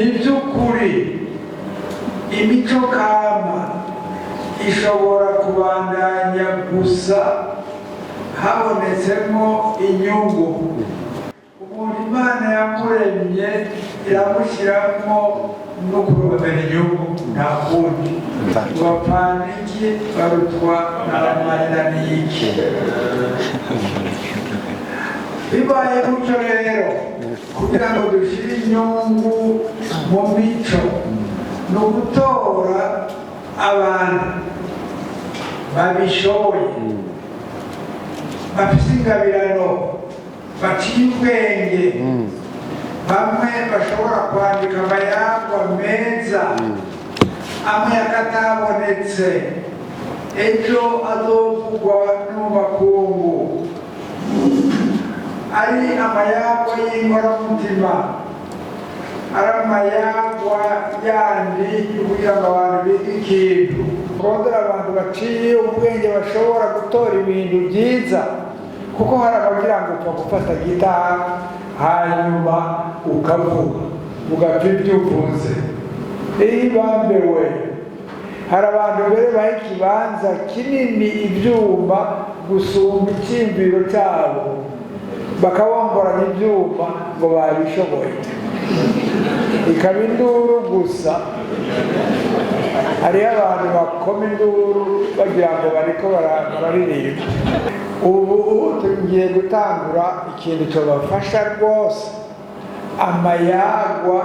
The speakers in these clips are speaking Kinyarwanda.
iby'ukuri imico kama ishobora kubandanya gusa habonetsemo inyungu. Umuntu Imana yamuremye iramushyiramo no kurondera inyungu, nta kundi. Bapaniki barutwa n'abamarira n'iki. Bibaye gutyo rero, kugira ngo dushyire inyungu mu mico, ni ugutora abantu babishoboye, bafite ingabirano, baciye ubwenge, bamwe bashobora kwandika amayagwa meza, amwe yakatabonetse ejo azovugwa no mu makungu, ari amayagwa y'inkoramutima, ari amayagwa yandi kugira ngo abantu bige ikintu. Kurondera abantu baciye ubwenge bashobora gutora ibintu byiza, kuko hari abagira ngo upfa gufata gitari hanyuma ukavuga ugapfa ibyo uvuze. Bambewe, hari abantu mbere baha ikibanza kinini ibyuma gusumba icyiyumviro cyabo, bakabomboranya ibyuma ngo babishoboye, ikaba induru gusa. Hariho abantu bakoma induru bagira ngo bariko bararirimba. Ubu tugiye gutangura ikintu cyobafasha rwose, amayagwa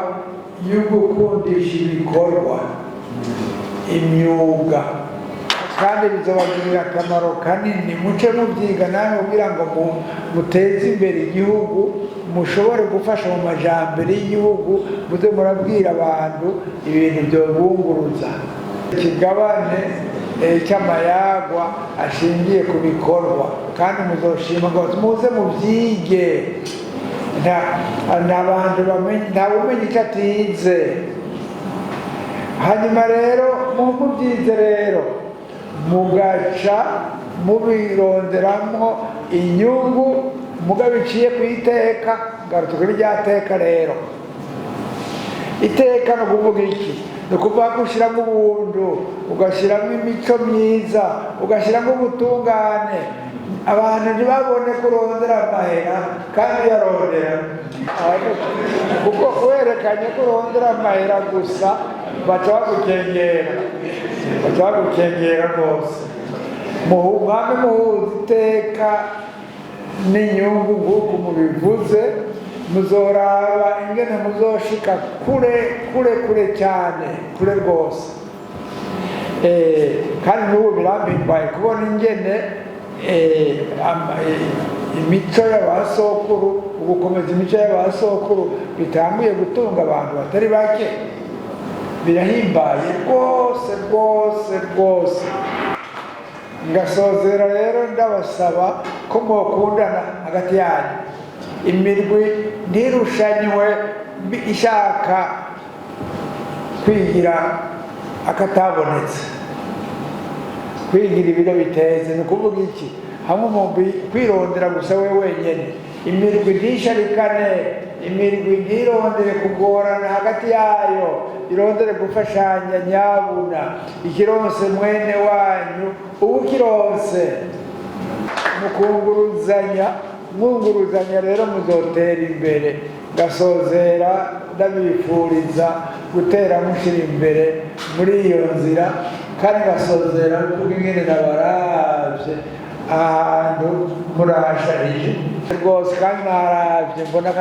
yo gukundisha ibikorwa, imyuga, kandi bizobagirira akamaro kanini. Muce mubyiga nawe kugira ngo muteze imbere igihugu, mushobore gufasha mu majambere y'igihugu, muze murabwira abantu ibintu byobunguruza. Ikigabane cy'amayagwa ashingiye ku bikorwa, kandi muzoshima ngo muze mubyige. N'abantu ntawe umenya icyo atize. Hanyuma rero mubyize rero mugaca mubironderamo inyungu, mugabiciye ku iteka. Ngaruka kuri rya teka rero, iteka no kuvuga iki? Ni ukuvuga gushyiramo ubuntu, ugashyiramo imico myiza, ugashyiramo ubutungane. Abantu ntibabone kurondera amahera kandi yarondera, kuko werekanye kurondera amahera gusa baca bagukengera rwose. Mwame muhuza iteka n'inyungu nk'uko mubivuze, muzoraba ingene muzoshika kure cyane, kure rwose. Kandi n'ubu birambimbaye kubona ingene imico y'abasokuru, ugukomeza imico y'abasokuru bitanguye gutunga abantu batari bake. Birahimbaye rwose rwose rwose. Ngasozera rero ndabasaba ko mwokundana hagati yanyu, imirwi ntirushanywe ishaka kwigira akatabonetse, kwigira ibiro biteze. Ni ukuvuga iki? Hamwe umuntu kwirondera gusa we wenyine. Imirwi ntisharikane, imirwi ntirondere kugorana hagati yayo, irondere gufashanya nyabuna. Ikironse mwene wanyu ukironse, mwunguruzanya rero muzotera imbere. Gasozera ndabifuriza gutera mushira imbere muri iyo nzira, kandi gasozera kuko ingene nabaravye ahantu murahasharije rwose, kandi naravye mbona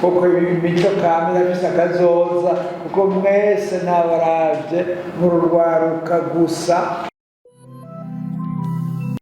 koko imico kame irafise akazoza, kuko mwese nabaravye mururwaruka gusa.